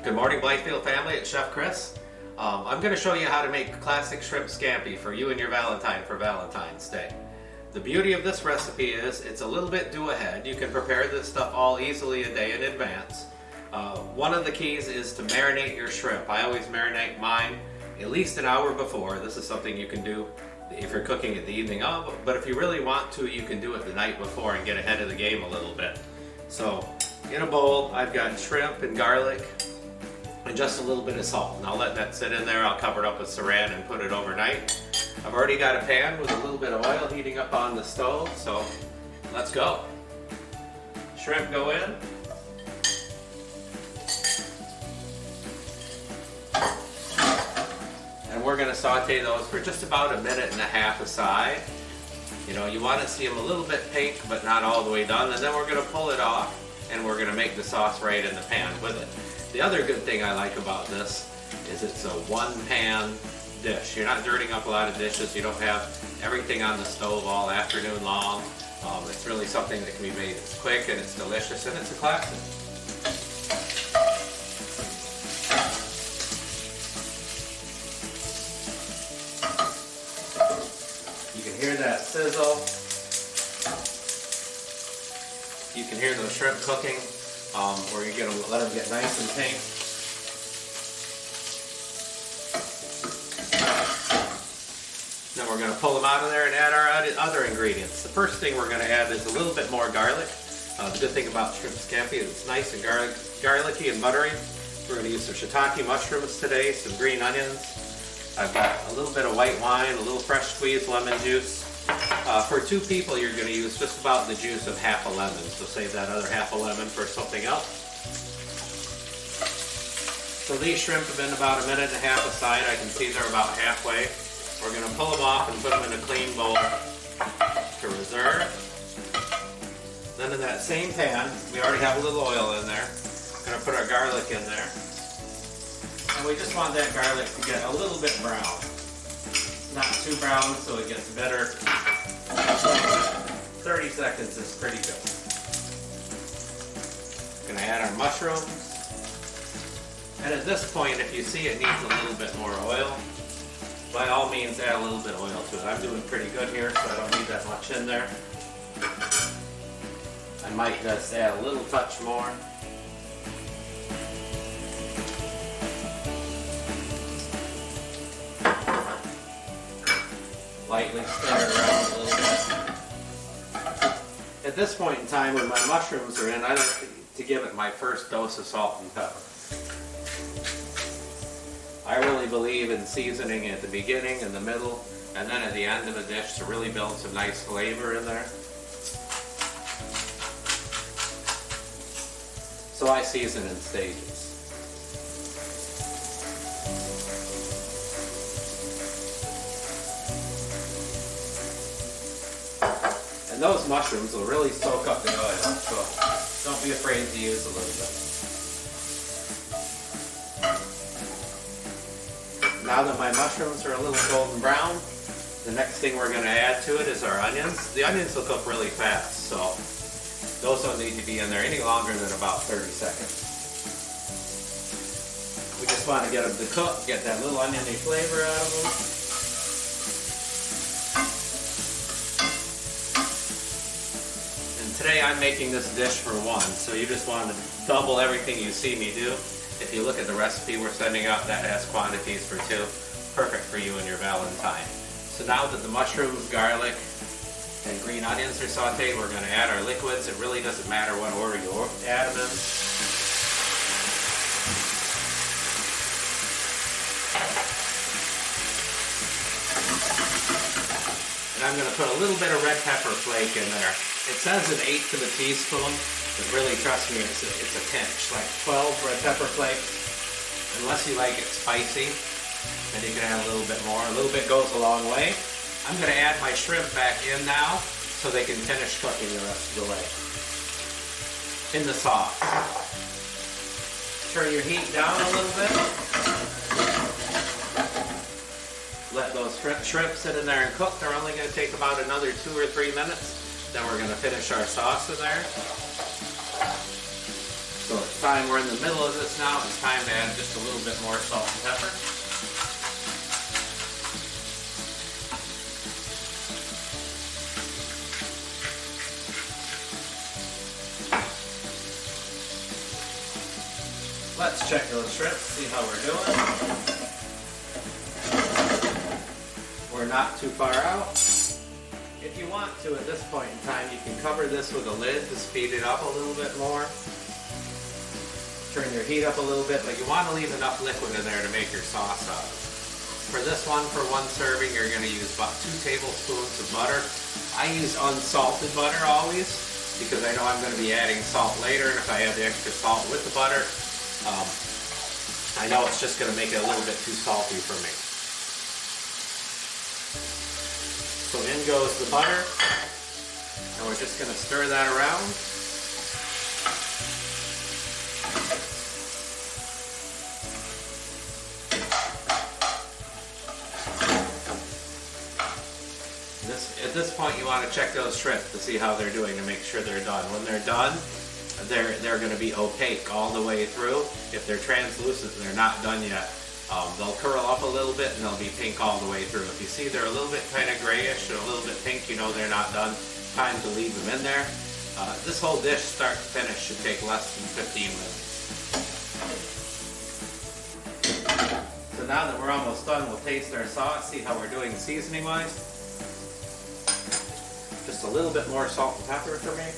Good morning, Blythefield family. It's Chef Chris. I'm going to show you how to make classic shrimp scampi for you and your Valentine for Valentine's Day. The beauty of this recipe is it's a little bit do ahead. You can prepare this stuff all easily a day in advance. One of the keys is to marinate your shrimp. I always marinate mine at least an hour before. This is something you can do if you're cooking it the evening of, but if you really want to, you can do it the night before and get ahead of the game a little bit. So in a bowl, I've got shrimp and garlic and just a little bit of salt. And I'll let that sit in there. I'll cover it up with saran and put it overnight. I've already got a pan with a little bit of oil heating up on the stove, so let's go. Shrimp go in. And we're going to saute those for just about a minute and a half aside. You know, you want to see them a little bit pink, but not all the way done. And then we're going to pull it off, and we're going to make the sauce right in the pan with it. The other good thing I like about this is it's a one-pan dish. You're not dirtying up a lot of dishes. You don't have everything on the stove all afternoon long. It's really something that can be made. It's quick and it's delicious and it's a classic. You can hear that sizzle. You can hear those shrimp cooking. Where you're going to let them get nice and pink. Then we're going to pull them out of there and add our other ingredients. The first thing we're going to add is a little bit more garlic. The good thing about shrimp scampi is it's nice and garlicky and buttery. We're going to use some shiitake mushrooms today, some green onions. I've got a little bit of white wine, a little fresh squeezed lemon juice. For two people, you're going to use just about the juice of half a lemon, so save that other half a lemon for something else. So these shrimp have been about a minute and a half aside. I can see they're about halfway. We're going to pull them off and put them in a clean bowl to reserve. Then in that same pan, we already have a little oil in there. We're going to put our garlic in there. And we just want that garlic to get a little bit brown. Not too brown, so it gets better. 30 seconds is pretty good. Going to add our mushrooms. And at this point, if you see it needs a little bit more oil, by all means add a little bit of oil to it. I'm doing pretty good here, so I don't need that much in there. I might just add a little touch more. Lightly stir it around a little bit. At this point in time, when my mushrooms are in, I like to give it my first dose of salt and pepper. I really believe in seasoning at the beginning, in the middle, and then at the end of the dish to really build some nice flavor in there. So I season in stages. And those mushrooms will really soak up the oil, so don't be afraid to use a little bit. Now that my mushrooms are a little golden brown, the next thing we're going to add to it is our onions. The onions will cook really fast, so those don't need to be in there any longer than about 30 seconds. We just want to get them to cook, get that little oniony flavor out of them. Today I'm making this dish for one, so you just want to double everything you see me do. If you look at the recipe we're sending out, that has quantities for two. Perfect for you and your Valentine. So now that the mushrooms, garlic, and green onions are sauteed, we're going to add our liquids. It really doesn't matter what order you add them in. And I'm going to put a little bit of red pepper flake in there. It says an eighth of a teaspoon, but really, trust me, it's a pinch, like 12 red pepper flakes. Unless you like it spicy, then you can add a little bit more. A little bit goes a long way. I'm going to add my shrimp back in now so they can finish cooking the rest of the way in the sauce. Turn your heat down a little bit. Let those shrimp sit in there and cook. They're only going to take about another 2 or 3 minutes. Then we're going to finish our sauce in there. So it's time we're in the middle of this now, it's time to add just a little bit more salt and pepper. Let's check those shrimps, see how we're doing. We're not too far out. If you want to, at this point in time, you can cover this with a lid to speed it up a little bit more. Turn your heat up a little bit, but you want to leave enough liquid in there to make your sauce out of. For this one, for one serving, you're going to use about 2 tablespoons of butter. I use unsalted butter always, because I know I'm going to be adding salt later, and if I add the extra salt with the butter, I know it's just going to make it a little bit too salty for me. So in goes the butter, and we're just going to stir that around. At this point, you want to check those shrimp to see how they're doing to make sure they're done. When they're done, they're going to be opaque all the way through. If they're translucent and they're not done yet, they'll curl up a little bit and they'll be pink all the way through. If you see they're a little bit kind of grayish or a little bit pink, you know they're not done. Time to leave them in there. This whole dish, start to finish, should take less than 15 minutes. So now that we're almost done, we'll taste our sauce, see how we're doing seasoning-wise. Just a little bit more salt and pepper for me.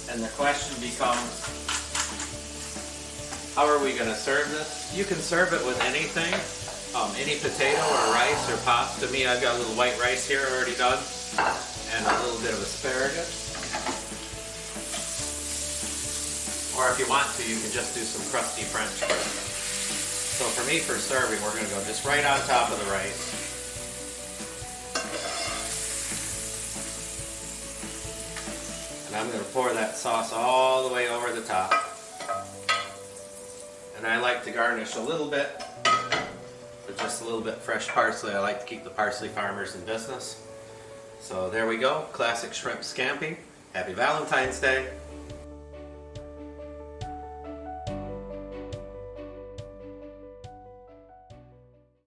And the question becomes, how are we going to serve this? You can serve it with anything, any potato or rice or pasta. Me, I've got a little white rice here already done, and a little bit of asparagus. Or if you want to, you can just do some crusty French fries. So for me, for serving, we're going to go just right on top of the rice. And I'm going to pour that sauce all the way over the top. And I like to garnish a little bit with just a little bit fresh parsley. I like to keep the parsley farmers in business. So there we go, classic shrimp scampi. Happy Valentine's Day.